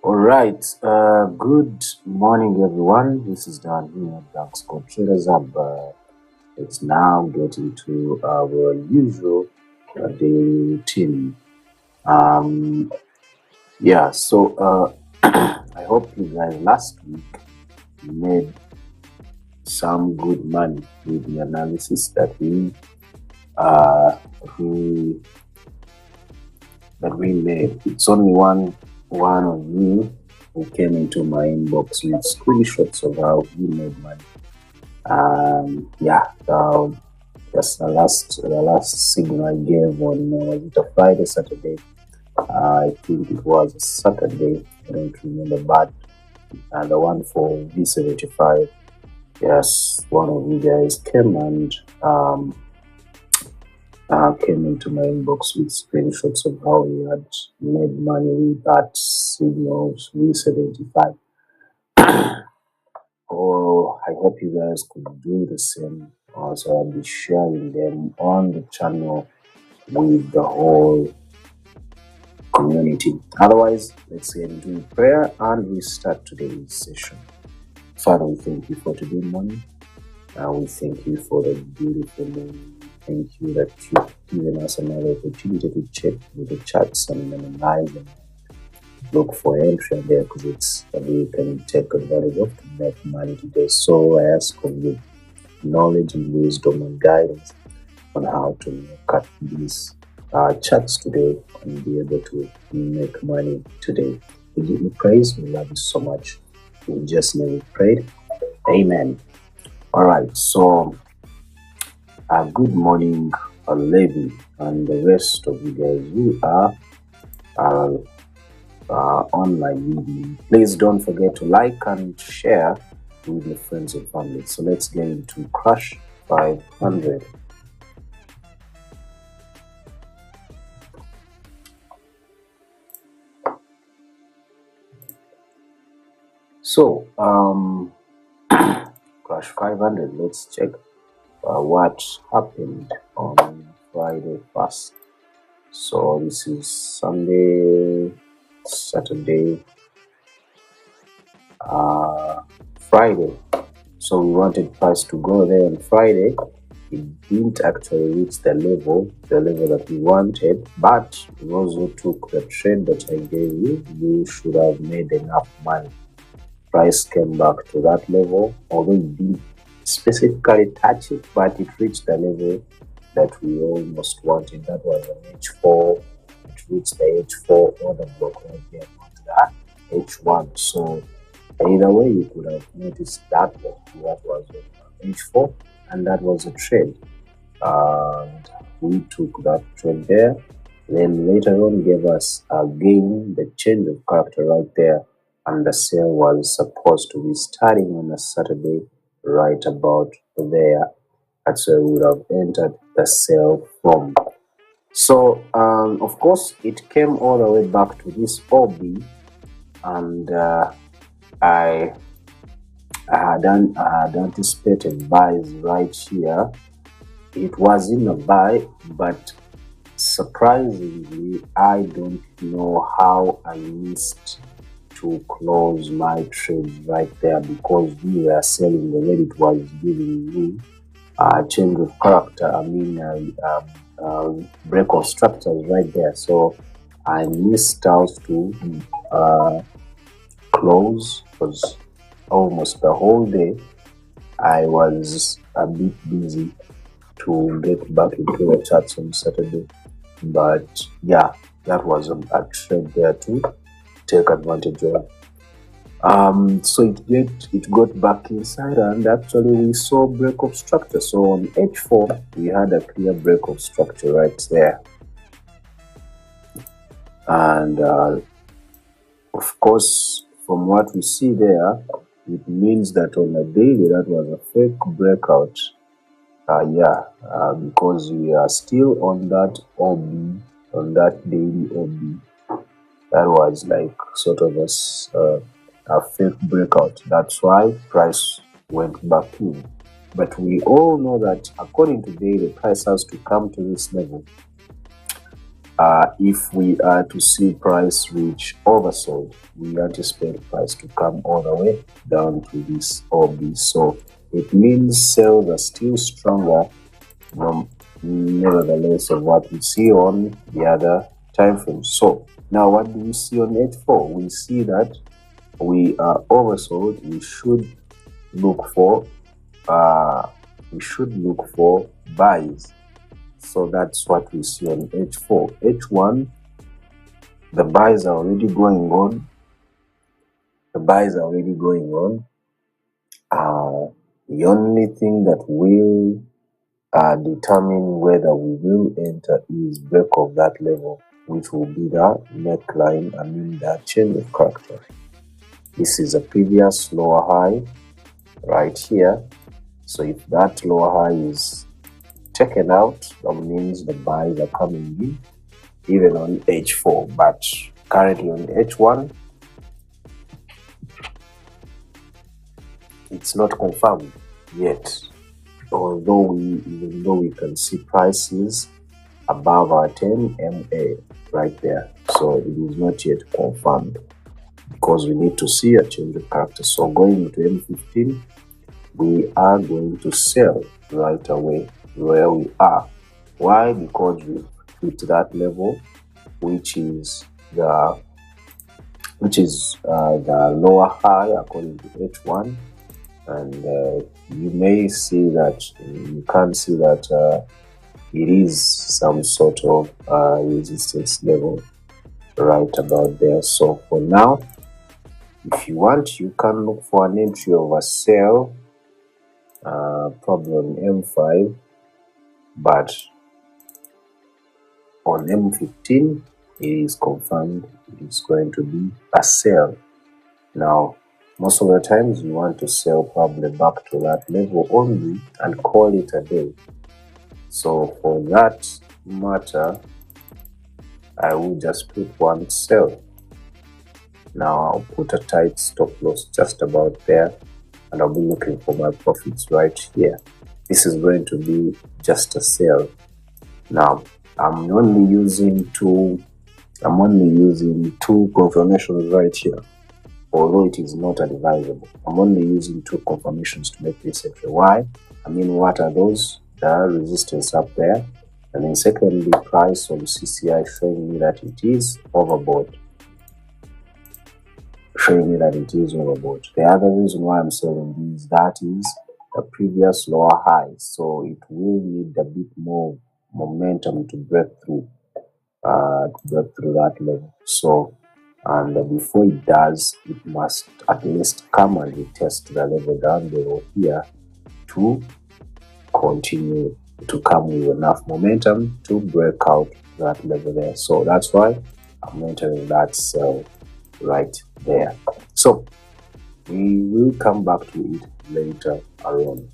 All right, good morning, everyone. This is Dan here at Dark Score Traders Hub. It's now getting to our usual daily routine. So I hope you guys last week made some good money with the analysis that we made. It's only one of you who came into my inbox with screenshots of how he made money. Just the last signal I gave on was it a Friday, Saturday? I think it was a Saturday. I don't remember, but the one for V75. Yes, one of you guys came and came into my inbox with screenshots of how he had made money with that signals V75. Oh, I hope you guys could do the same. Also, I'll be sharing them on the channel with the whole community. Otherwise, let's get into prayer and we start today's session. Father, we thank you for today morning. We thank you for the beautiful morning. Thank you that you've given us another opportunity to check with the charts and analyze and look for entry there, because it's that we can take advantage of to make money today. So I ask of you knowledge and wisdom and guidance on how to look at these charts today and be able to make money today. We give you praise. We love you so much. In Jesus' name we prayed. Amen. All right. So good morning, Levi, and the rest of you guys who are online with me. Please don't forget to like and share with your friends and family. So let's get into Crash 500. So Crash 500, let's check what happened on Friday first. So this is Sunday, Saturday, Friday. So we wanted price to go there on Friday. It didn't actually reach the level that we wanted, but those who took the trade that I gave you, you should have made enough money. Price came back to that level, although it didn't specifically touch it, but it reached the level that we almost wanted. That was an H4. It reached the H4 order block right there, not the H1. So either way, you could have noticed that was H4, and that was a trade. And we took that trade there. Then later on, gave us again the change of character right there, and the sale was supposed to be starting on a Saturday, right about there. That's where we would have entered the sale from. So of course it came all the way back to this OB, and I had anticipated buys right here. It was in a buy, but surprisingly I don't know how I missed to to close my trade right there because we were selling the way it was giving me a change of character. I mean, break of structures right there. So I missed out to close because almost the whole day I was a bit busy to get back into the charts on Saturday. But yeah, that was a trade there to take advantage of. So it got back inside, and actually we saw break of structure. So on H4 we had a clear break of structure right there, and of course from what we see there, it means that on the daily that was a fake breakout. Because we are still on that OB, on that daily OB. That was like sort of a fake breakout. That's why price went back in. But we all know that according to daily, price has to come to this level if we are to see price reach oversold. We anticipate price to come all the way down to this OB. So it means sales are still stronger, nevertheless, of what we see on the other time frames. So now what do we see on H4? We see that we are oversold. We should look for buys. So that's what we see on H4. H1, the buys are already going on. The only thing that will determine whether we will enter is break of that level, which will be the neckline, I mean the change of character. This is a previous lower high right here. So if that lower high is taken out, that means the buys are coming in even on H4. But currently on H1, it's not confirmed yet, even though we can see prices above our 10 MA right there. So it is not yet confirmed because we need to see a change of character. So going into M15, we are going to sell right away where we are. Why? Because we hit that level, which is the lower high according to H1. And you may see that you can see that it is some sort of resistance level right about there. So for now, if you want, you can look for an entry of a sell, probably on M5, but on M15 it is confirmed it is going to be a sell. Now most of the times you want to sell probably back to that level only and call it a day. So for that matter, I will just put one sell. Now I'll put a tight stop loss just about there, and I'll be looking for my profits right here. This is going to be just a sell. Now I'm only using two confirmations right here, although it is not advisable. I'm only using two confirmations to make this entry. Why? I mean, what are those? The resistance up there, and then secondly, price on CCI showing me that it is overbought. The other reason why I'm selling these, that is the previous lower high, so it will need a bit more momentum to break through that level. So, and before it does, it must at least come and retest the level down below here to continue to come with enough momentum to break out that level there. So that's why I'm entering that sell right there. So we will come back to it later on.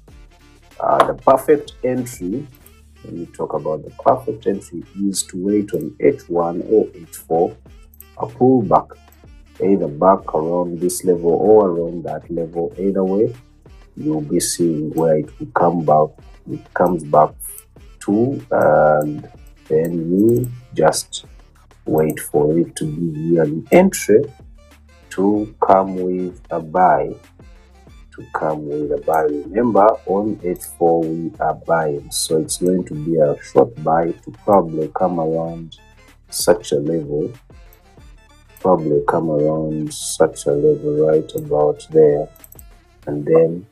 The perfect entry, when we talk about the perfect entry, is to wait on H1 or H4, a pullback, either back around this level or around that level. Either way, you'll be seeing where it will come back. It comes back to, and then you just wait for it to give you an entry to come with a buy. Remember, on H4 we are buying, so it's going to be a short buy to probably come around such a level, right about there, and then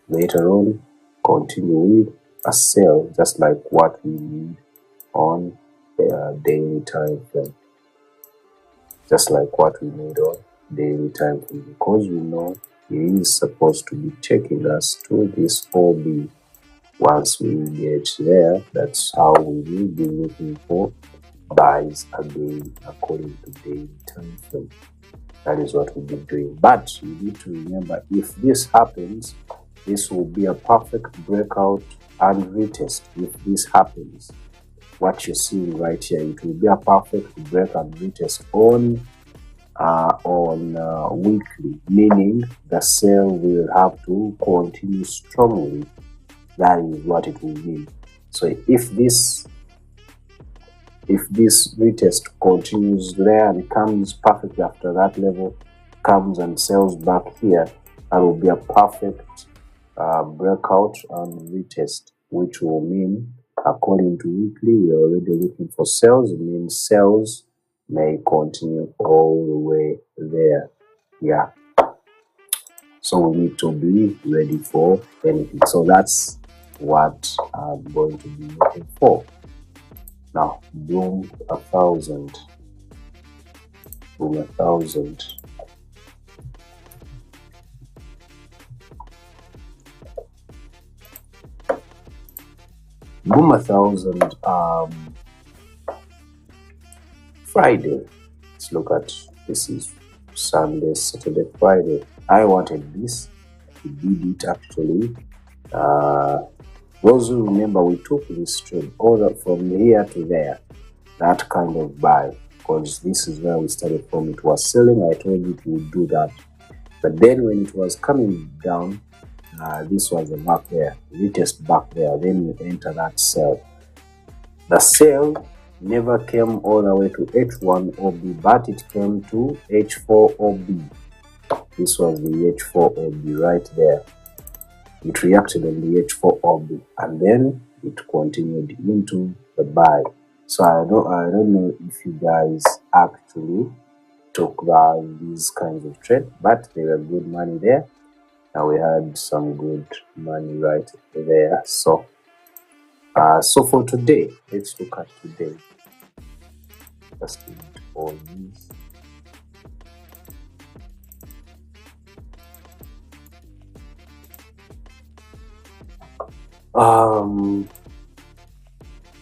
later on continue with a sell, just like what we need on daily time frame, because we know it is supposed to be taking us to this OB. Once we get there, that's how we will be looking for buys again according to daily time frame. That is what we've been doing. But you need to remember, if this happens, this will be a perfect breakout and retest. If this happens, what you're seeing right here, it will be a perfect break and retest on weekly, meaning the sell will have to continue strongly. That is what it will mean. So if this retest continues there and comes perfectly after that level, comes and sells back here, that will be a perfect breakout and retest, which will mean, according to weekly, we are already looking for sales. It means sales may continue all the way there. Yeah, so we need to be ready for anything. So that's what I'm going to be looking for. Now, boom 1,000. Boom 1,000. Boom 1,000. Friday. Let's look at this. Is Sunday, Saturday, Friday. I wanted this. We did it actually. Those who remember, we took this trade all from here to there, that kind of buy, because this is where we started from. It was selling. I told you it would do that, but then when it was coming down, this was a back there, retest back there, then you enter that sell. The sell never came all the way to H1 OB, but it came to H4 OB. This was the H4 OB right there. It reacted on the H4 OB, and then it continued into the buy. So I don't know if you guys actually took these kinds of trade, but there were good money there. Now we had some good money right there. So for today, let's look at today. Just all these.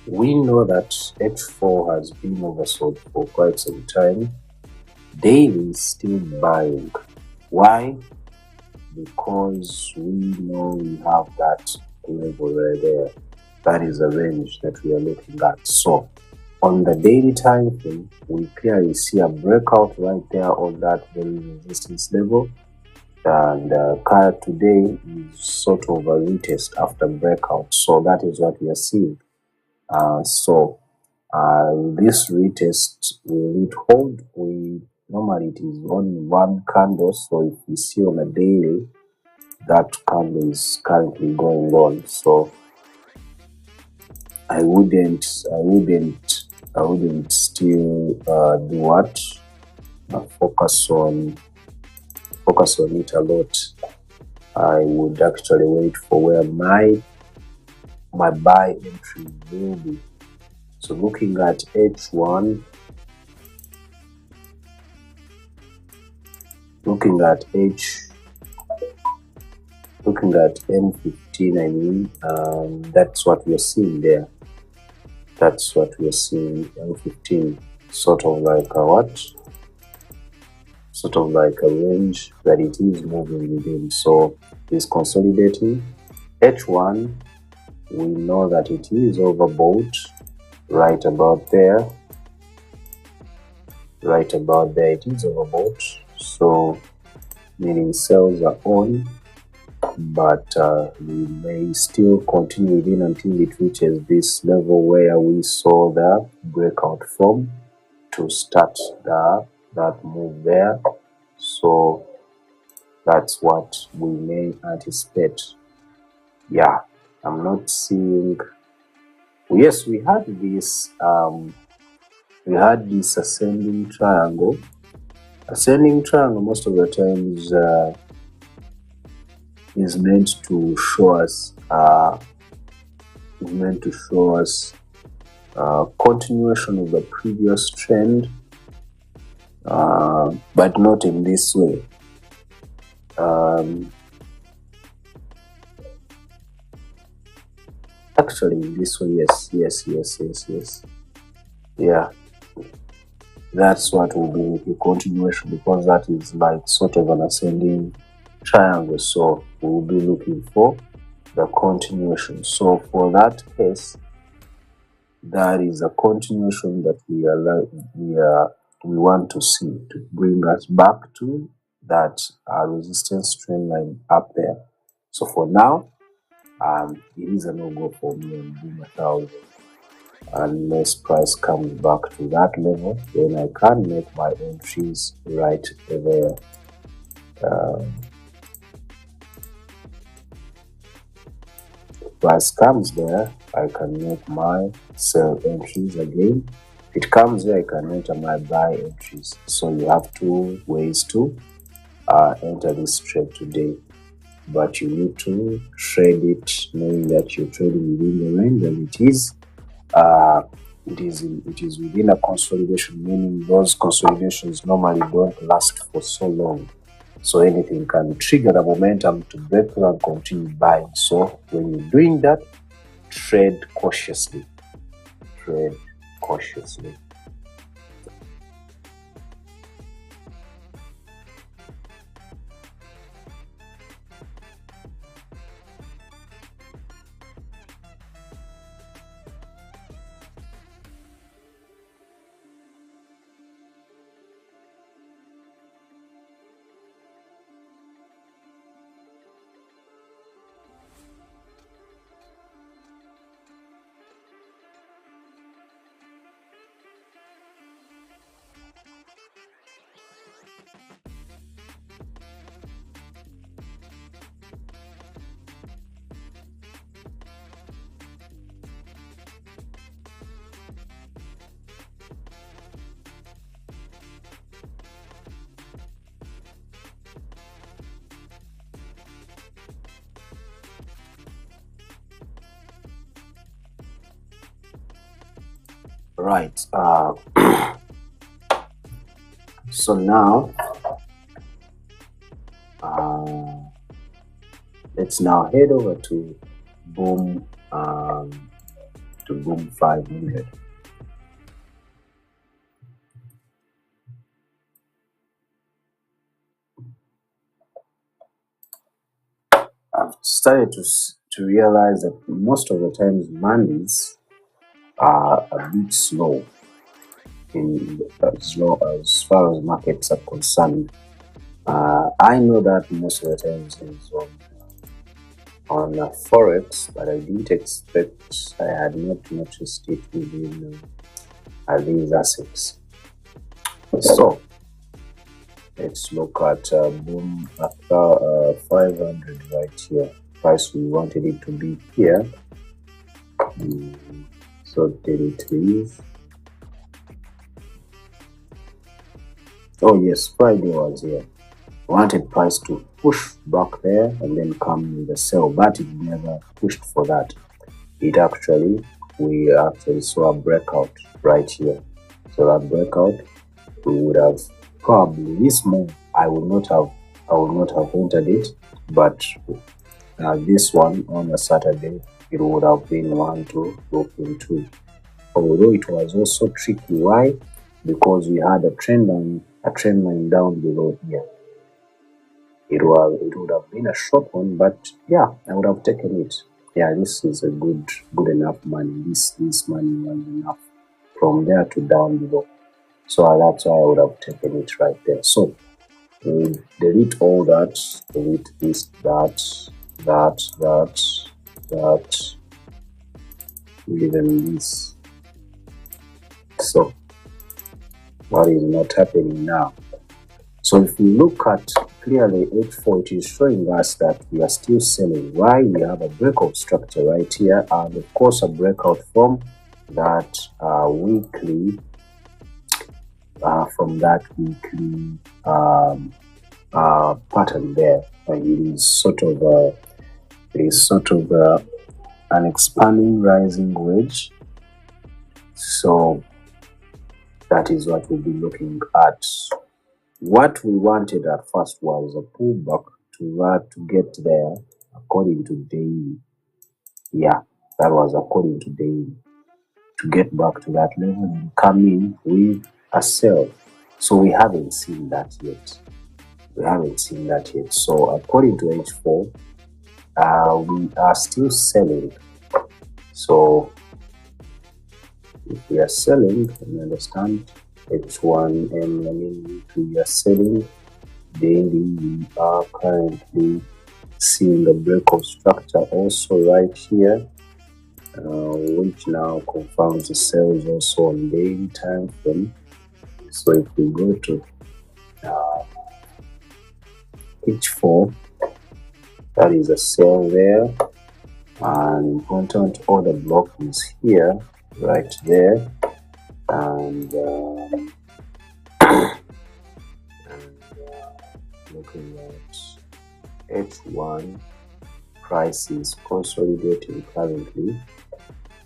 We know that H4 has been oversold for quite some time. Daily is still buying. Why? Because we know we have that level right there. That is the range that we are looking at. So on the daily time frame, we clearly see a breakout right there on that very resistance level. And today is sort of a retest after breakout. So that is what we are seeing. This retest, will it hold? Normally it is only one candle. So if we see on a daily, that candle is currently going on. So I wouldn't still do what? Focus on it a lot. I would actually wait for where my buy entry will be. So looking at H1, looking at M15, I mean, that's what we are seeing there. That's what we are seeing. M15, sort of like a what? Sort of like a range that it is moving within. So it's consolidating. H1, we know that it is overbought right about there. Right about there, it is overbought. So meaning sales are on, but we may still continue within until it reaches this level where we saw the breakout from to start that move there. So that's what we may anticipate. Yeah, I'm not seeing. Yes, we had this ascending triangle. Ascending triangle most of the times is meant to show us continuation of the previous trend, but not in this way. Actually, in this way, yes. Yeah, that's what will be a continuation, because that is like sort of an ascending triangle. So we'll be looking for the continuation. So for that case, that is a continuation that we want to see to bring us back to that resistance trend line up there. So for now, it is a no-go for me on Boom 1000. Unless price comes back to that level, then I can make my entries right there. Price comes there, I can make my sell entries again. If it comes there, I can enter my buy entries. So you have two ways to enter this trade today, but you need to trade it knowing that you're trading within the range, and it is within a consolidation, meaning those consolidations normally don't last for so long. So anything can trigger the momentum to break through and continue buying. So when you're doing that, trade cautiously. Trade cautiously. Right. So now let's now head over to Boom 500. I've started to realize that most of the times Mondays are a bit slow as far as markets are concerned. I know that most of the times is on Forex, but I didn't expect, I had not noticed it within these assets. So let's look at Boom after 500 right here. Price we wanted it to be here. So there it is. Oh yes, Friday was here. Wanted price to push back there and then come with a sell, but it never pushed for that. We actually saw a breakout right here. So that breakout, we would have probably, this move I would not have entered it, but this one on a Saturday, it would have been 1 to look into. Although it was also tricky. Why? Because we had a trend line down below here. It would have been a short one, but yeah, I would have taken it. Yeah, this is a good enough money. This money was enough from there to down below. So that's why I would have taken it right there. So delete all that, delete this, that, even this. So what is not happening now? So if we look at clearly H4, it is showing us that we are still selling. Why? We have a breakout structure right here, and of course a breakout from that weekly pattern there. And it is sort of an expanding rising wedge. So that is what we'll be looking at. What we wanted at first was a pullback to get there according to daily. Yeah, that was according to daily. To get back to that level and come in with a sell. So we haven't seen that yet. So according to H4, we are still selling. So if we are selling, you understand, H1 and we are selling daily. We are currently seeing the breakout structure also right here, which now confirms the sales also on daily time frame. So if we go to H4, that is a sell there, and important order block is here, right there, and looking at H1, price is consolidating currently,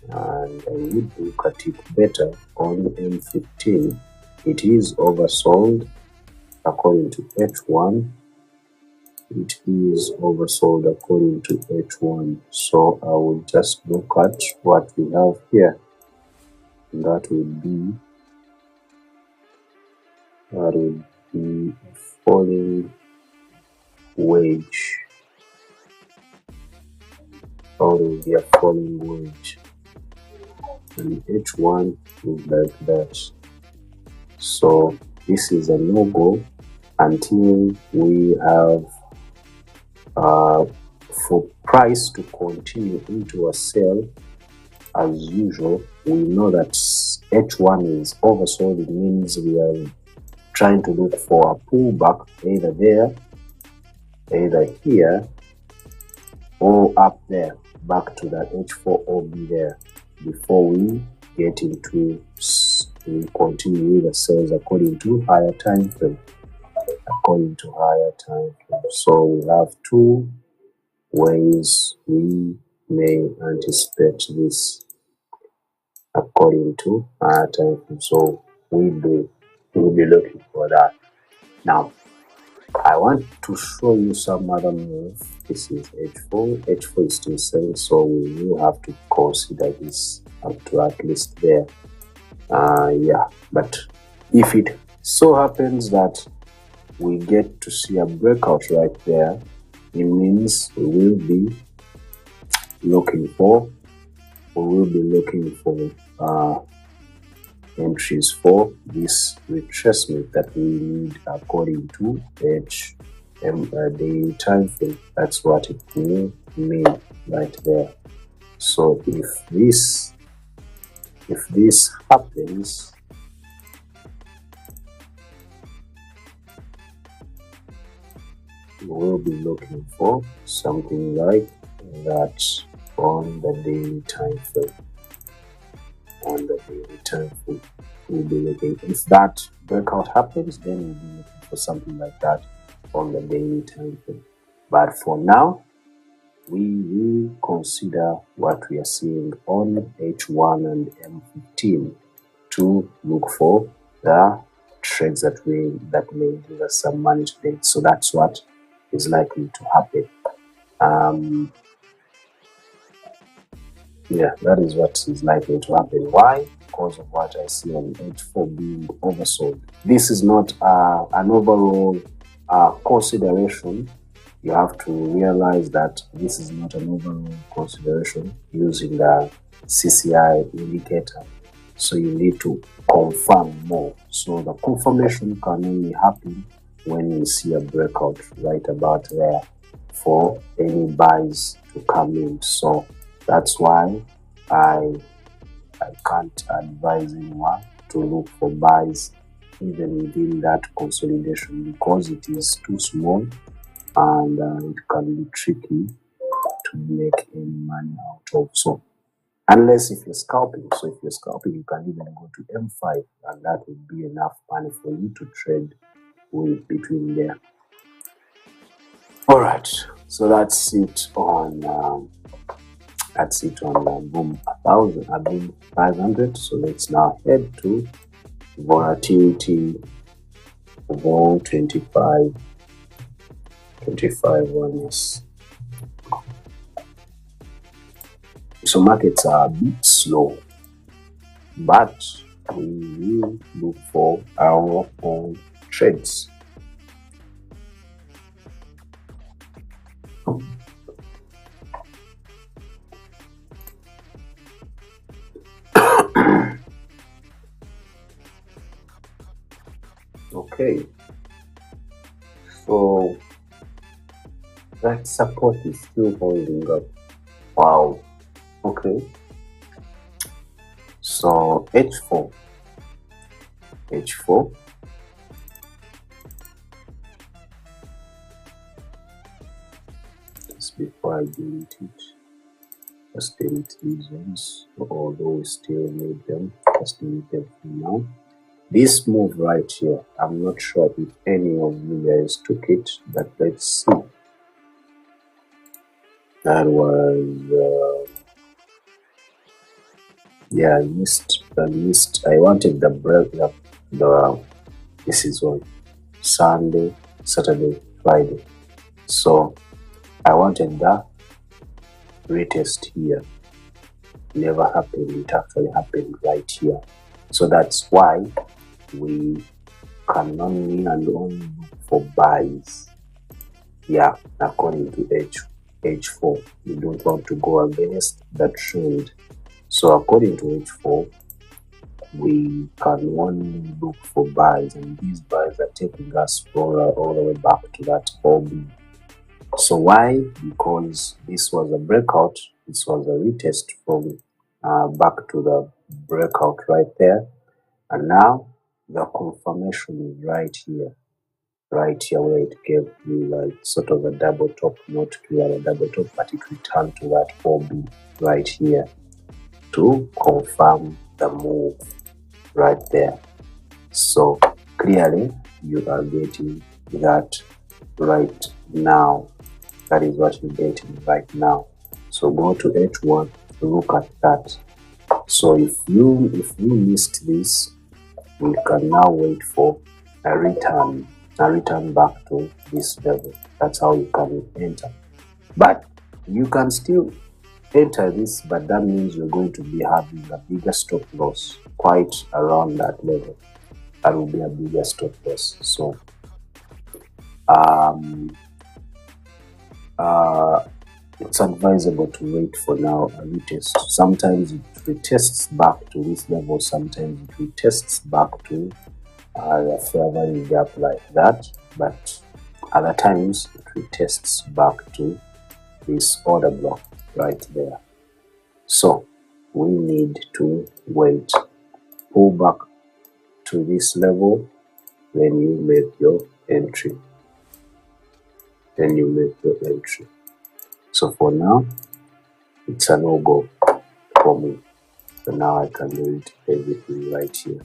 and I would look at it better on M15. It is oversold according to H1. It is oversold according to H1. So I will just look at what we have here. That would be a falling wedge. Already a falling wedge. And H1 is like that. So this is a no-go until we have for price to continue into a sell. As usual, we know that H1 is oversold. It means we are trying to look for a pullback either there, either here, or up there, back to that H4 or be there before we get into, we continue with the sales according to higher time frame. So we have two ways we may anticipate this according to higher time frame. So we'll be looking for that. Now I want to show you some other move. This is H4. H4 is still selling, so we will have to consider this up to at least there. Yeah, but if it so happens that we get to see a breakout right there, it means we will be looking for entries for this retracement that we need according to the time frame. That's what it will mean right there. So if this happens, we will be looking for something like that on the daily time frame. We'll be looking. If that breakout happens, then we'll be looking for something like that on the daily time frame. But for now, we will consider what we are seeing on H1 and M15 to look for the trades that may give us some money today. So that's what is likely to happen. Yeah, that is what is likely to happen. Why? Because of what I see on H4 being oversold. This is not an overall consideration. You have to realize that this is not an overall consideration using the CCI indicator. So you need to confirm more. So the confirmation can only happen when you see a breakout right about there for any buys to come in. So that's why I can't advise anyone to look for buys even within that consolidation, because it is too small and it can be tricky to make any money out of. So unless if you're scalping, so if you're scalping, you can even go to M5, and that would be enough money for you to trade with between there. All right, so that's it on boom 1000, boom 500. So let's now head to volatility vol 25 one. Yes. So markets are a bit slow, but we will look for our own trades. Okay, so that support is still holding up. Wow. Okay, so H4 just before I delete it, just delete these ones, although we still need them. Just delete them for now. This move right here, I'm not sure if any of you guys took it, but let's see. That was yeah, I missed. I wanted the break up. This is on Sunday, Saturday, Friday. So I wanted the retest here. Never happened. It actually happened right here. So that's why we can only look for buys. Yeah, according to H4, you don't want to go against the trend. So according to H4, we can only look for buys, and these buys are taking us all the way back to that OB. So why? Because this was a breakout. This was a retest from back to the breakout right there, and now the confirmation is right here where it gave me like sort of a double top, not clear a double top, but it returned to that OB right here to confirm the move right there. So clearly you are getting that right now. That is what you're getting right now. So go to H1, look at that. So if you missed this, we can now wait for a return back to this level. That's how you can enter. But you can still enter this, but that means you're going to be having a bigger stop loss quite around that level. That will be a bigger stop loss. So it's advisable to wait for now a retest. Sometimes it retests back to this level, sometimes it retests back to the fair value gap like that, but other times it retests back to this order block right there. So we need to wait, pull back to this level, then you make your entry. So for now, it's a no-go for me. So now I can delete everything right here.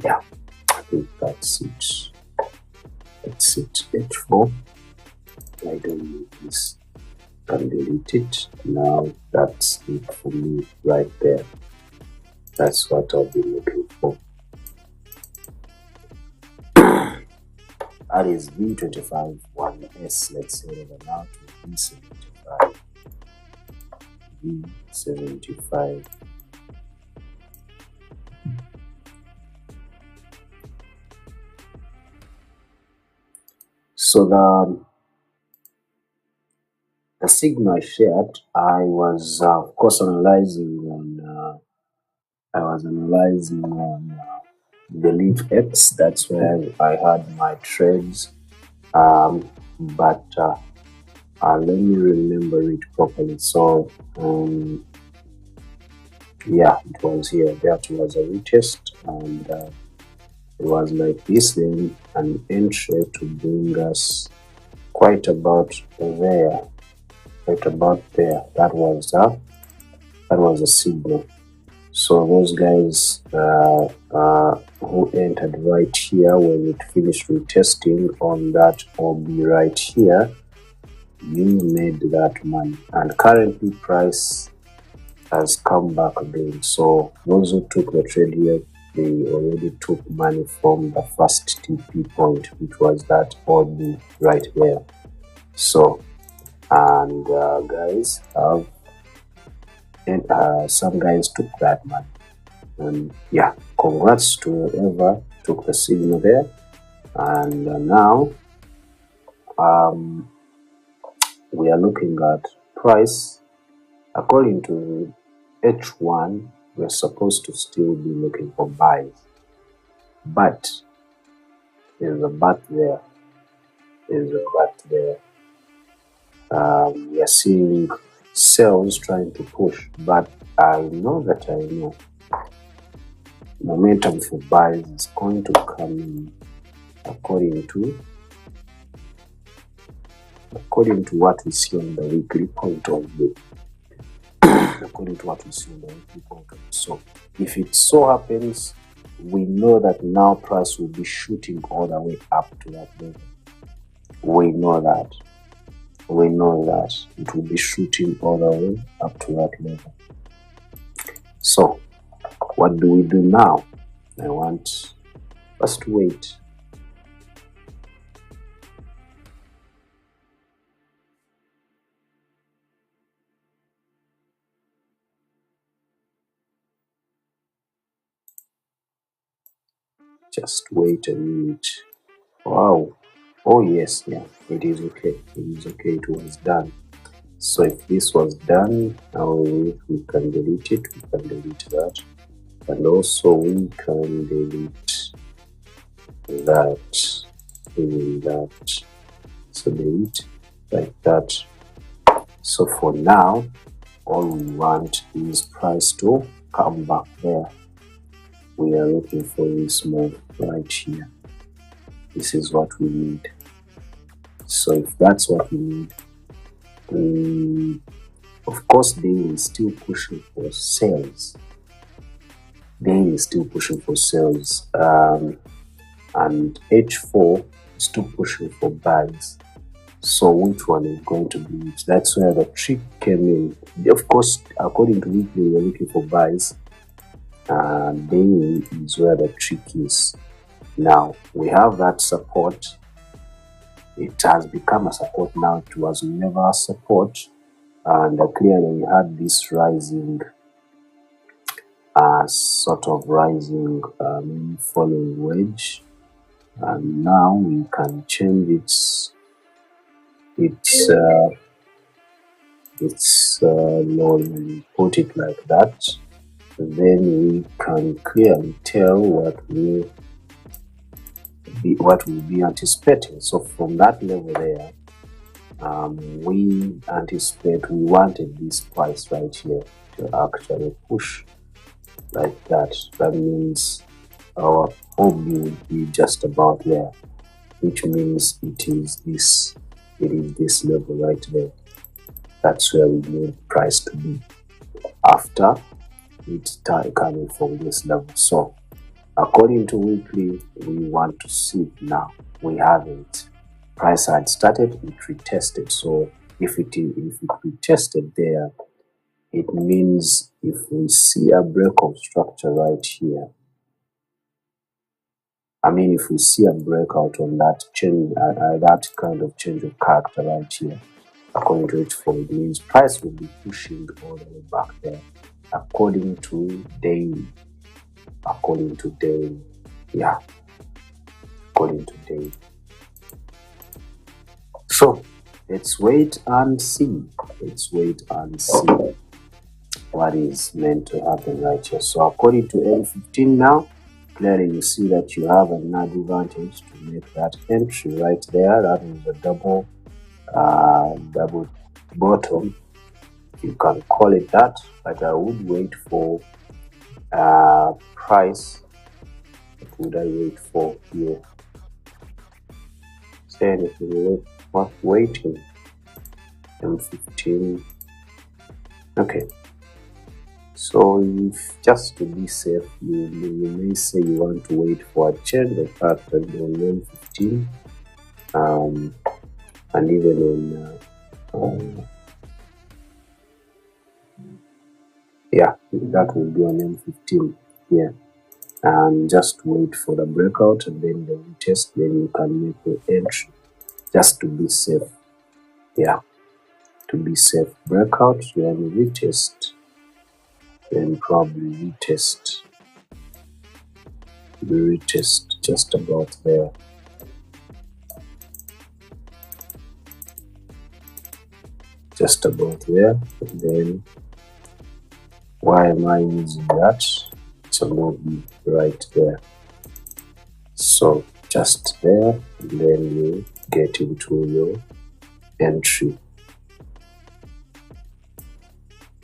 Yeah, I think that's it. That's it. H4. I don't need this. I can delete it. Now that's it for me right there. That's what I'll be looking for. That is V25 1S. Let's head over now to V75. V75. So the signal I shared, I was of course analyzing on Believe X. That's where I had my trades, but let me remember it properly. So yeah, it was here. That was a retest, and it was like this, then an entry to bring us quite about there. That was a signal. So those guys who entered right here, when it finished retesting on that OB right here, you made that money. And currently price has come back again. So those who took the trade here, they already took money from the first TP point, which was that OB right there. So, and guys have, and some guys took that money. And yeah, congrats to whoever took the signal there. And now we are looking at price. According to H1, we're supposed to still be looking for buys, but there's a but there. We are seeing sales trying to push, but I know momentum for buys is going to come in according to what we see on the weekly point of view. So if it so happens, we know that now price will be shooting all the way up to that level. We know that it will be shooting all the way up to that level. So what do we do now? I want us to wait. Just wait a minute. Wow. Oh yes, yeah, it is okay. It was done. So if this was done, now we can delete it. We can delete that, and also we can delete that. So delete like that. So for now, all we want is price to come back there. We are looking for this move right here. This is what we need. So if that's what we need, of course daily is still pushing for sales. And H4 is still pushing for buys. So which one is going to be which? That's where the trick came in. Of course, according to weekly, we're looking for buys. Daily is where the trick is. Now we have that support. It has become a support now. It was never a support, and clearly we had this rising, sort of rising falling wedge, and now we can change its low and put it like that. Then we can clearly tell what will be anticipating. So from that level there, we anticipate, we wanted this price right here to actually push like that. That means our OB will be just about there, which means it is this level right there. That's where we need price to be after it start coming from this level. So according to weekly, we want to see it now. We haven't. Price had started, it retested. So if it retested there, it means if we see a break of structure right here, if we see a breakout on that change, that kind of change of character right here, according to H4, it means price will be pushing all the way back there. According to daily, yeah, according to daily. So let's wait and see. What is meant to happen right here. So according to L15 now, clearly you see that you have an advantage to make that entry right there. That is a double double bottom, you can call it that, but I would wait for price. What would I wait for here? Say anything worth waiting. M15. Okay. So if just to be safe, you may say you want to wait for a change of pattern on M15, and even on yeah, that will be on M15 here, and just wait for the breakout and then the retest, then you can make the entry just to be safe. Yeah, to be safe. Breakout, then retest, then probably retest just about there. Just about there. And then why am I using that? It's a movie right there. So just there, and then you get into your entry.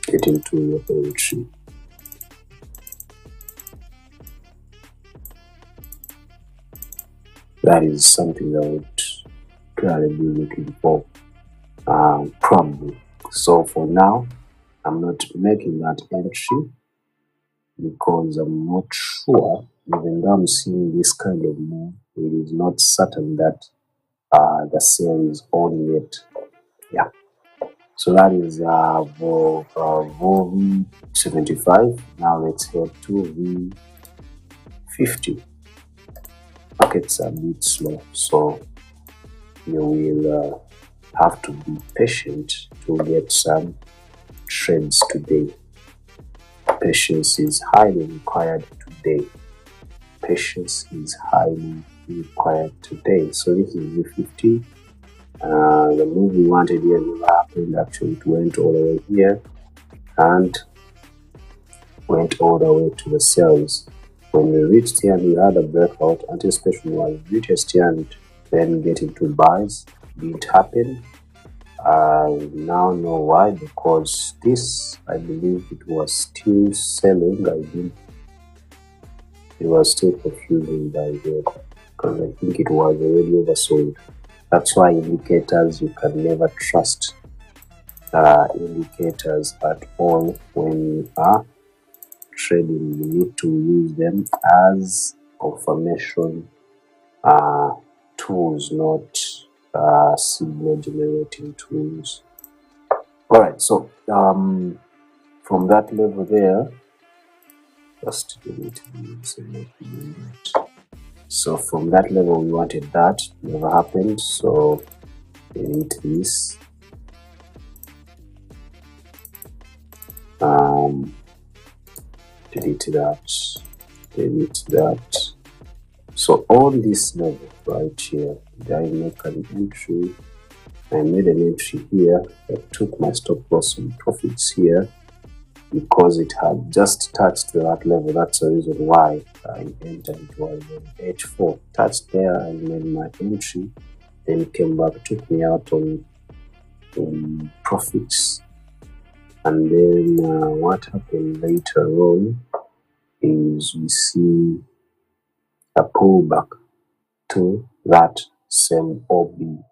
Get into your entry. That is something I would probably be looking for, probably. So for now, I'm not making that entry because I'm not sure, even though I'm seeing this kind of move, it is not certain that the sale is on yet. Yeah. So that is V75. Now let's head to V50. Markets are a bit slow, so you will have to be patient to get some trades today. Patience is highly required today. Patience is highly required today. So this is V50. The move we wanted here never happened. Actually, it went all the way here and went all the way to the sales. When we reached here, we had a breakout. Anticipation was retest here and then get into buys. Didn't happen. I now know why, because this, I believe it was still selling. It was still confusing by here because I think it was already oversold. That's why indicators, you can never trust indicators at all when you are trading. You need to use them as confirmation tools, not signal generating tools. All right, so from that level there, just delete this. So from that level we wanted that, never happened, so delete this. Delete that. So on this level right here, did I make an entry? I made an entry here. I took my stop loss and profits here because it had just touched that level. That's the reason why I entered. It was on H4. Touched there, I made my entry, then came back, took me out on profits. And then what happened later on is we see a pullback to that same OB.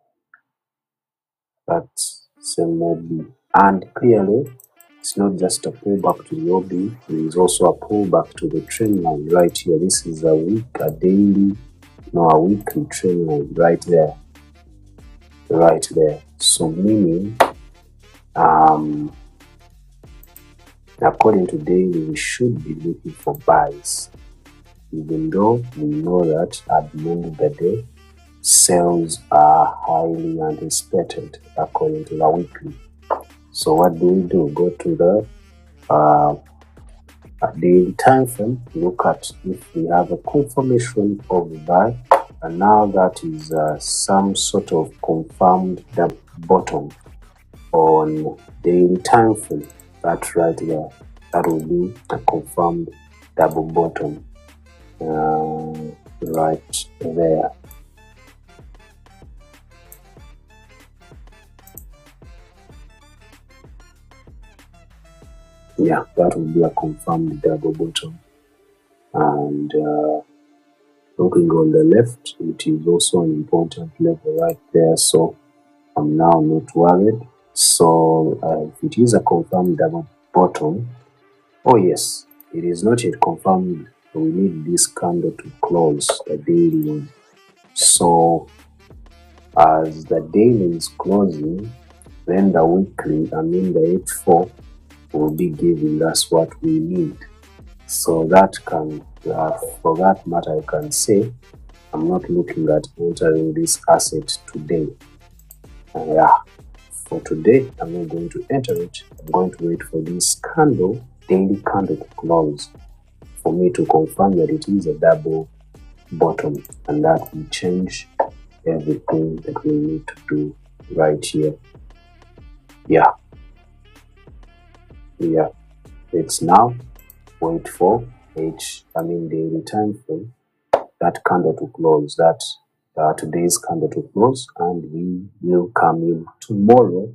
And clearly it's not just a pullback to the OB, there is also a pullback to the trend line right here. This is a weekly trend line right there. So meaning according to daily, we should be looking for buys, even though we know that at the end of the day, sales are highly anticipated according to the weekly. So what do? Go to the daily time frame, look at if we have a confirmation of the buy, and now that is some sort of confirmed the bottom on daily time frame. That right there, that will be a confirmed double bottom right there. Yeah, that will be a confirmed double bottom. And looking on the left, it is also an important level right there, so I'm now not worried. So if it is a confirmed double bottom, oh yes, it is not yet confirmed. We need this candle to close the daily one. So as the daily is closing, then the weekly, I mean the H4, will be giving us what we need. So that can, for that matter, I can say I'm not looking at entering this asset today. Yeah, for today, I'm not going to enter it. I'm going to wait for this candle, daily candle, to close for me to confirm that it is a double bottom, and that will change everything that we need to do right here. Yeah, it's now wait for daily time frame, that candle to close, that today's candle to close, and we will come in tomorrow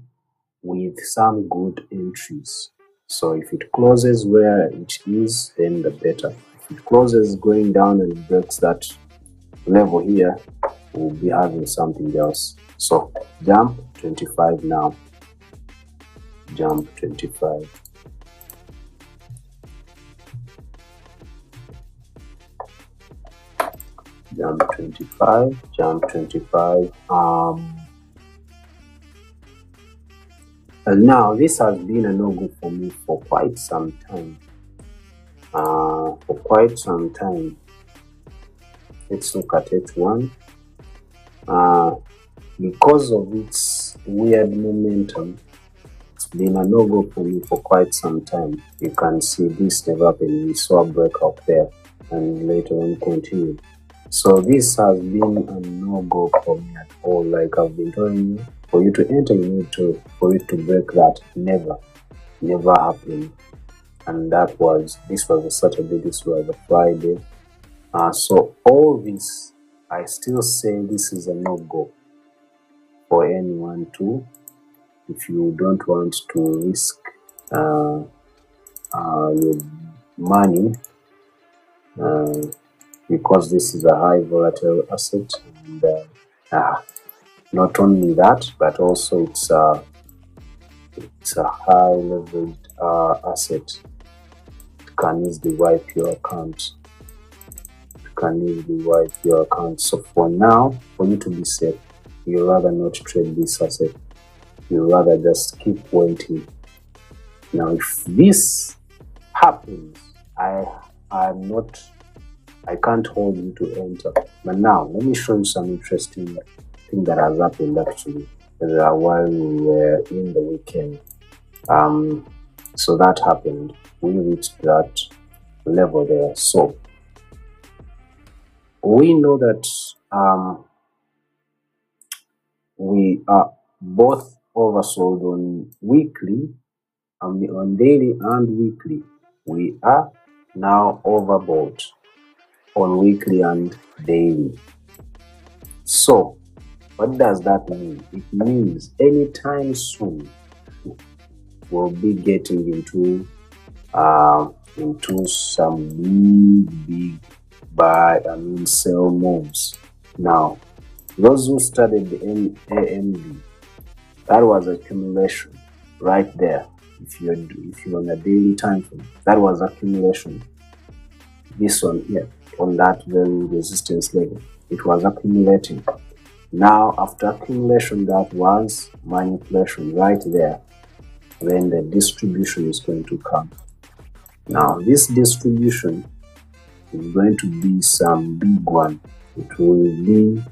with some good entries. So if it closes where it is, then the better. If it closes going down and breaks that level here, we'll be having something else. So jump 25 now. Jump 25. Jump 25. Jump 25. And now this has been a no-go for me for quite some time. Let's look at H1. Because of its weird momentum, it's been a no-go for me for quite some time. You can see this never happened. We saw a breakout there and later on continued. So this has been a no-go for me at all. Like I've been telling you, for you to enter, you need to, for it to break that. Never happened. And this was a Saturday, this was a Friday. So all this, I still say this is a no-go for anyone to, if you don't want to risk your money, because this is a high volatile asset, and not only that, but also it's a high leveraged asset. It can easily wipe your account. So for now, for you to be safe, you rather not trade this asset. You rather just keep waiting. Now, if this happens, I can't hold you to enter. But now, let me show you some interesting thing that has happened actually while we were in the weekend. So that happened. We reached that level there. So we know that we are both oversold on weekly, on daily and weekly. We are now overbought on weekly and daily. So what does that mean? It means anytime soon we'll be getting into some big sell moves. Now, those who studied the AMD, that was accumulation right there. If you're on a daily time frame, that was accumulation. This one here on that very resistance level, it was accumulating. Now after accumulation, that was manipulation right there. Then the distribution is going to come. Now this distribution is going to be some big one. It will be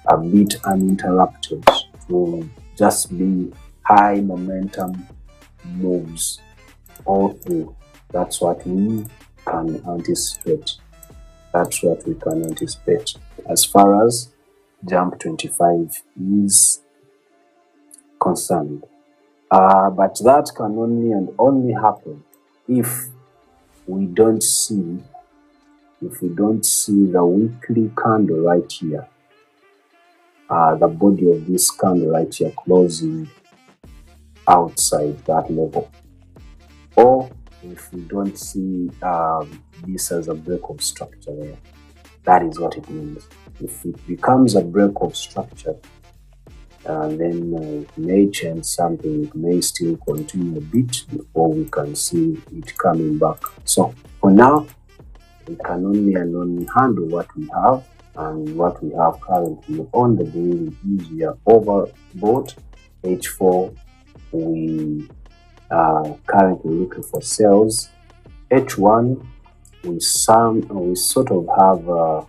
a bit uninterrupted. It will just be high momentum moves all through. That's what we can anticipate. As far as jump 25 is concerned. But that can only happen if we don't see the weekly candle right here, the body of this candle right here closing outside that level, or if we don't see this as a break of structure there. That is what it means. If it becomes a break of structure, then it may change something. It may still continue a bit before we can see it coming back. So for now, we can only handle what we have, and what we have currently on the daily is we are overbought. H4, we are currently looking for sales. H1, we sort of have a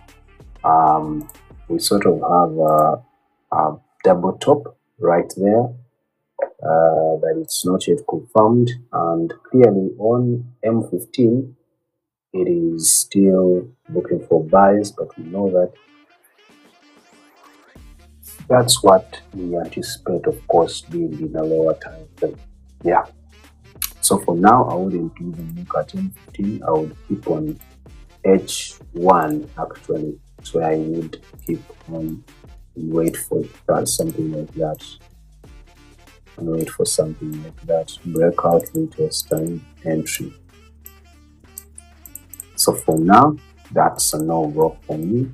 double top right there, but it's not yet confirmed. And clearly on M15, it is still looking for buys, but we know that that's what we anticipate, of course, being in a lower time frame. Yeah. So for now, I wouldn't even look at M15. I would keep on H1 actually. So I would keep on and wait for something like that. And wait for something like that. Breakout retest time entry. So for now, that's a no-go for me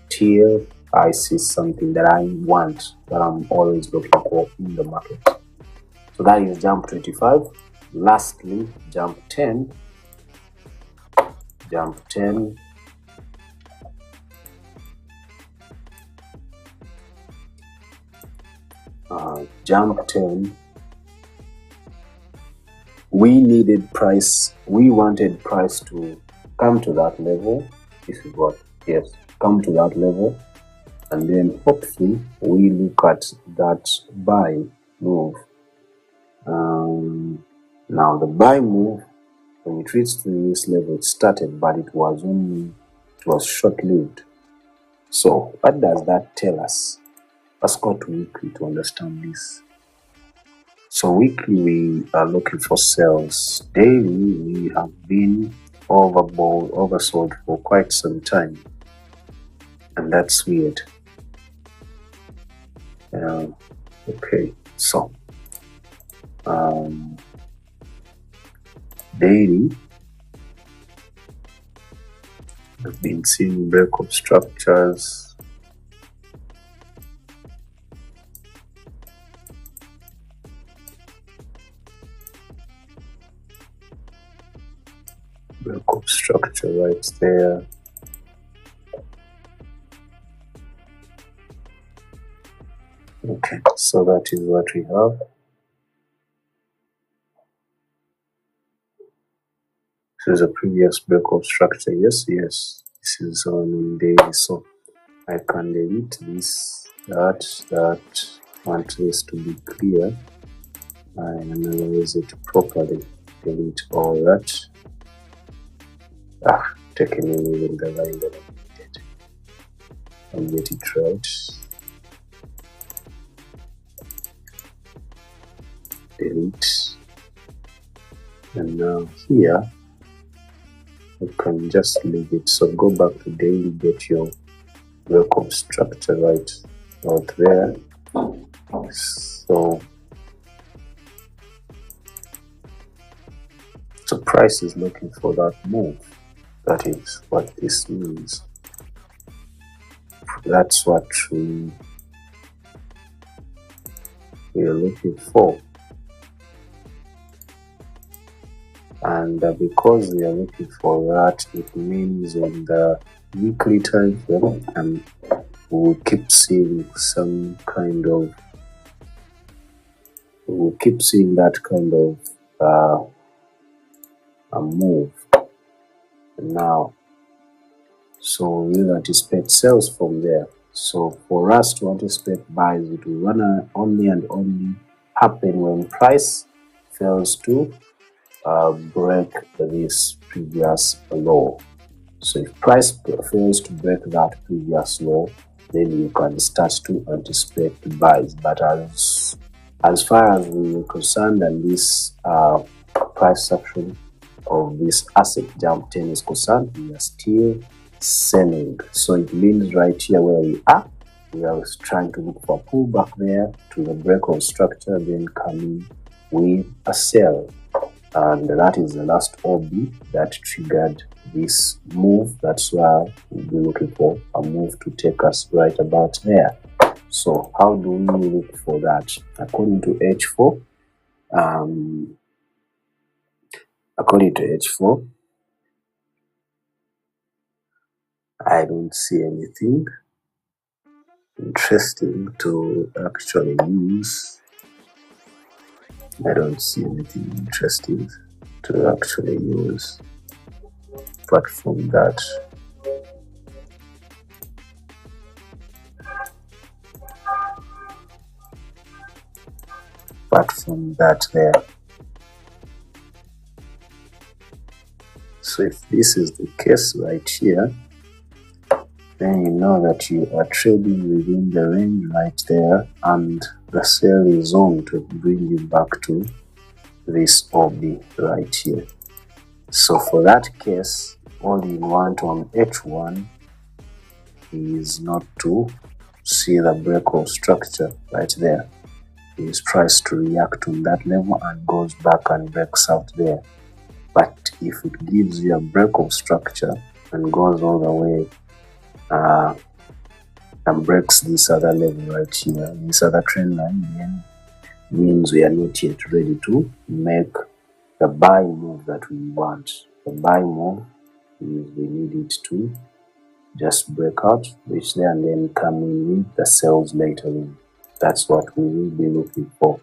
till I see something that I want, that I'm always looking for in the market. So that is jump 25. Lastly, jump 10. Jump 10. Jump 10. We wanted price to come to that level. This is what, yes, come to that level, and then hopefully we look at that buy move. Now the buy move, when it reached to this level, it started, but it was short-lived. So what does that tell us? Let's go to weekly to understand this. So weekly, we are looking for sales. Daily, we have been oversold for quite some time, and that's weird. Okay, so daily, we've been seeing breakup structures. Breakup structure right there. Okay, so that is what we have. This is a previous breakup structure. Yes, this is on daily. So I can delete this, that. Want this to be clear. I analyze it properly. Delete all that. Taking in even the line that I needed. And get it right. Delete. And now here, you can just leave it. So go back to daily, get your breakup structure right out there. So price is looking for that move. That is what this means. That's what we are looking for. And because we are looking for that, it means on the weekly time frame, and we'll keep seeing some kind of, that kind of a move now. So we'll anticipate sales from there. So for us to anticipate buys, it will only and only happen when price fails to break this previous low. So if price fails to break that previous low, then you can start to anticipate the buys. But as far as we are concerned, and this price section of this asset jump 10 is concerned, we are still selling. So it means right here where we are trying to look for a pullback there to the breakout structure, then coming with a sell. and that is the last OB that triggered this move. That's why we'll be looking for a move to take us right about there. So how do we look for that? According to H4, I don't see anything interesting to actually use. I don't see anything interesting to actually use apart from that. There. So if this is the case right here, then you know that you are trading within the range right there, and the sell is on to bring you back to this OB right here. So for that case, all you want on H1 is not to see the break of structure right there. Is price to react on that level and goes back and breaks out there. But if it gives you a break of structure and goes all the way and breaks this other level right here, this other trend line, then means we are not yet ready to make the buy move that we want. The buy move is we need it to just break out, reach there, and then come in with the sells later on. That's what we will be looking for.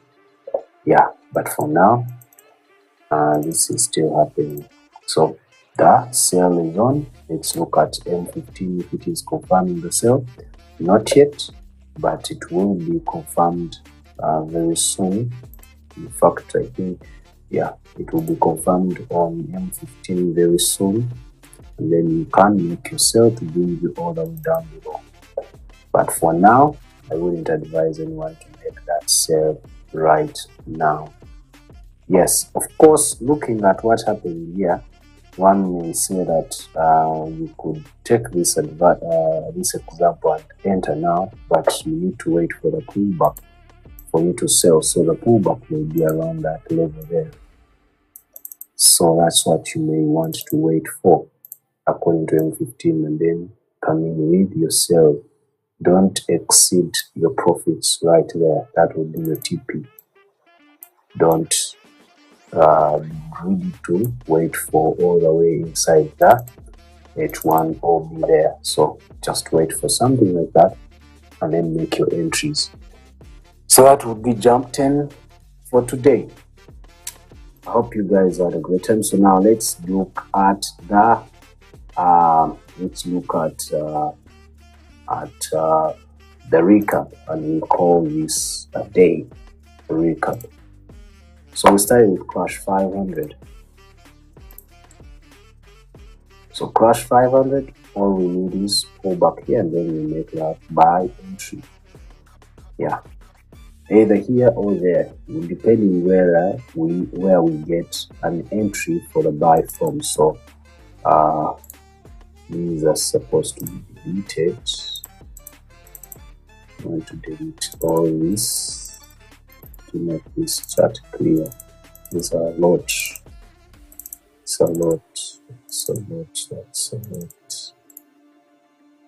Yeah, but for now, this is still happening. So the sell is on. Let's look at M15 if it is confirming the sell. Not yet, but it will be confirmed very soon. In fact, I think, yeah, it will be confirmed on M15 very soon. And then you can make your sell to bring you all the way down below. But for now, I wouldn't advise anyone to make that sell right now. Yes, of course, looking at what happened here, one may say that you could take this example and enter now, but you need to wait for the pullback for you to sell. So the pullback will be around that level there. So that's what you may want to wait for according to M15, and then come in with your sell. Don't exceed your profits right there. That will be your TP. Don't need to wait for all the way inside the H1 or be there. So just wait for something like that and then make your entries. So that would be jump 10 for today. I hope you guys had a great time. So now let's look at the recap, and we call this a day recap. So we started with crash 500. So crash 500, all we need is pull back here, and then we make that buy entry. Yeah, either here or there, depending where we get an entry for the buy from. So these are supposed to be deleted. I want to delete all this to make this chart clear. These are a lot. It's a lot. It's a lot. That's a lot.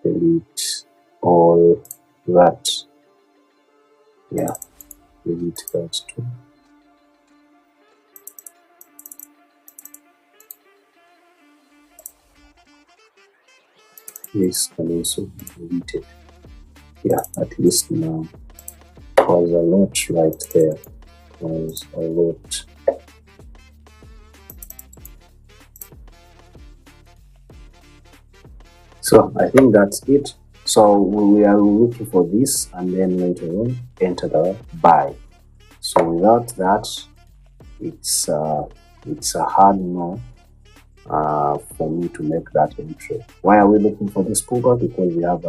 Delete all that. Yeah, delete that too. This can also be deleted. Yeah, at least now. Was a lot right there. Was a lot. So I think that's it. So we are looking for this, and then later on enter the buy. So without that, it's a hard no for me to make that entry. Why are we looking for this pullback? Because we have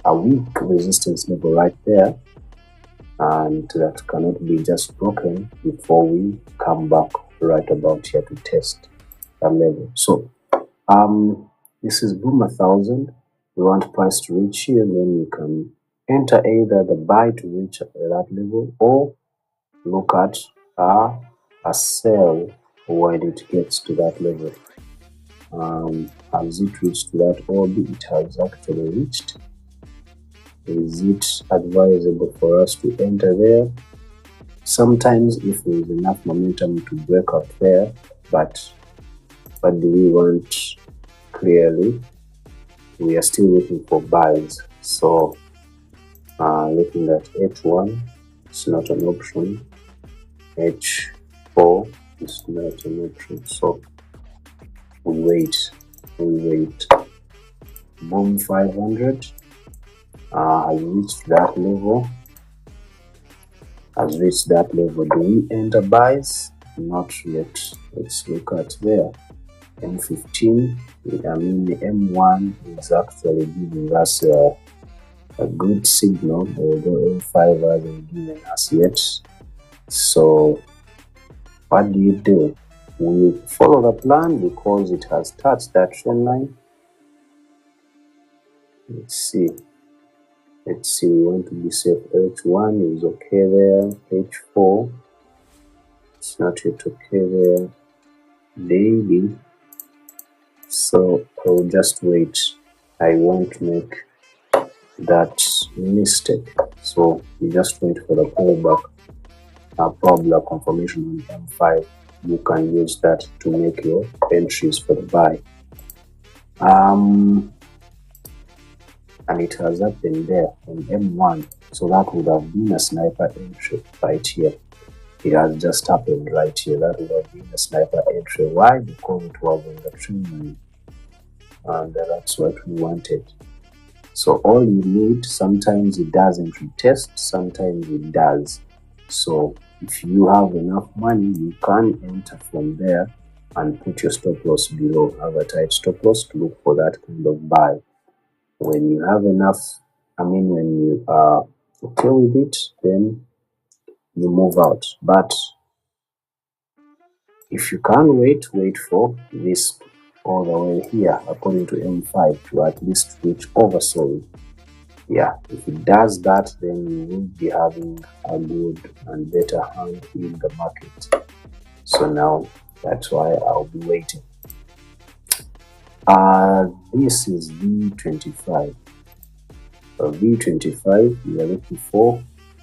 a weak resistance level right there, and that cannot be just broken before we come back right about here to test that level. So this is boom 1000. We want price to reach here, and then you can enter either the buy to reach that level, or look at a sell when it gets to that level. Has it reached that orb? It has actually reached. Is it advisable for us to enter there? Sometimes if there is enough momentum to break out there, but what do we want? Clearly we are still looking for buys, so looking at H1, it's not an option. H4 is not an option, so we wait. Boom, 500 has reached that level. Do we enter buys? Not yet. Let's look at there. M15, I mean the M1 is actually giving us a good signal, although M5 hasn't given us yet. So what do? We follow the plan because it has touched that trend line. Let's see, we want to be safe. H1 is okay there. H4, it's not yet okay there. Daily, so I'll just wait. I won't make that mistake, so you just wait for the pullback. Probably a confirmation on M5. You can use that to make your entries for the buy. And it has happened there on M1, so that would have been a sniper entry right here. It has just happened right here. That would have been a sniper entry. Why? Because it was on the trend line, and that's what we wanted. So all you need, sometimes it doesn't retest, sometimes it does. So if you have enough money, you can enter from there and put your stop loss below. Have a tight stop loss to look for that kind of buy. When you have enough, when you are okay with it, then you move out. But if you can't wait for this all the way here, according to M5, to at least reach oversold. Yeah, if it does that, then you will be having a good and better hand in the market. So now that's why I'll be waiting. This is V25. V25, we are looking for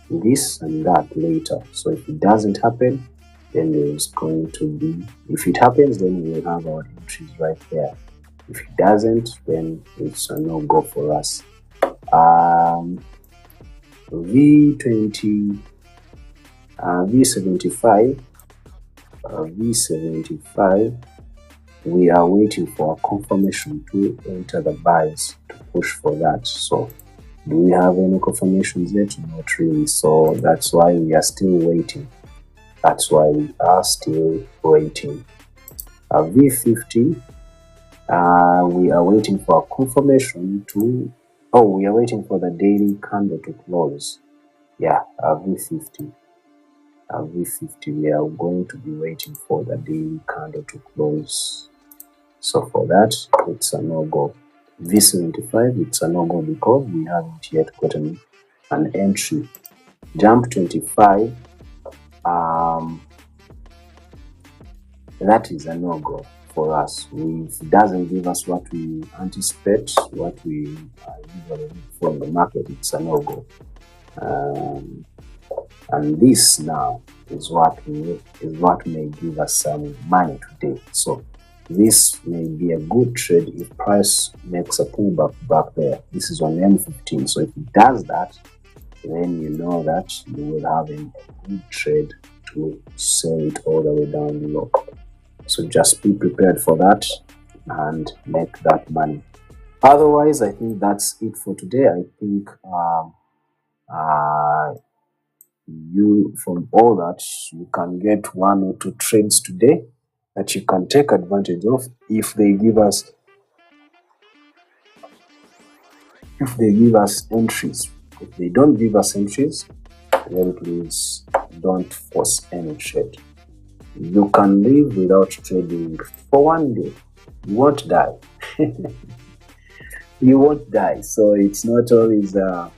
this and that later. So if it doesn't happen, then there's going to be, if it happens, then we will have our entries right there. If it doesn't, then it's a no-go for us. V75, we are waiting for a confirmation to enter the buys to push for that. So do we have any confirmations yet? Not really. So that's why we are still waiting. V50, we are waiting for a confirmation to, we are waiting for the daily candle to close. Yeah, V50, we are going to be waiting for the daily candle to close. So for that, it's a no-go. V75, it's a no-go because we haven't yet gotten an entry. Jump 25, that is a no-go for us. If it doesn't give us what we anticipate, what we usually look for in the market, it's a no-go. And this now is what may give us some money today. So this may be a good trade if price makes a pullback back there. This is on M15. So if it does that, then you know that you will have a good trade to sell it all the way down below. So just be prepared for that and make that money. Otherwise, I think that's it for today. I think from all that, you can get 1 or 2 trades today that you can take advantage of if they give us entries. If they don't give us entries, then please don't force any trade. You can live without trading for 1 day. You won't die. You won't die. So it's not always a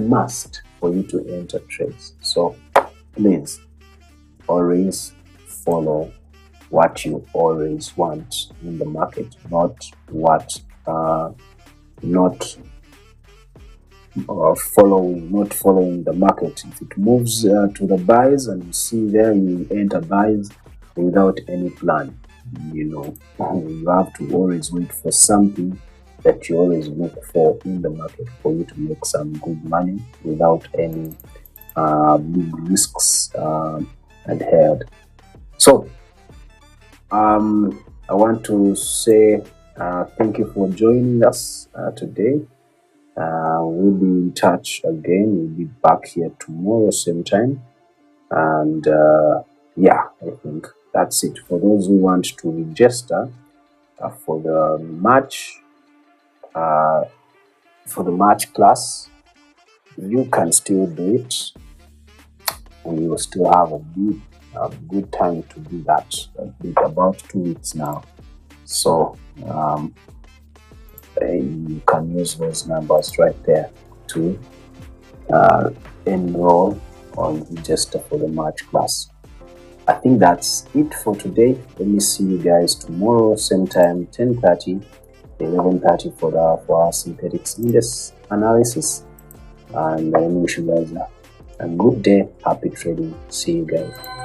must for you to enter trades. So please, always follow what you always want in the market, not following the market. If it moves to the buys and you see there, you enter buys without any plan. You have to always wait for something that you always look for in the market for you to make some good money without any big risks adhered. So I want to say thank you for joining us today. We'll be in touch again. We'll be back here tomorrow same time, and yeah, I think that's it. For those who want to register for the March class, you can still do it. We will still have a good time to do that. About 2 weeks now, so you can use those numbers right there to enroll or register for the March class. I think that's it for today. Let me see you guys tomorrow same time, 10:30, 11:30 for our synthetic index analysis. And I wish you guys a good day. Happy trading. See you guys.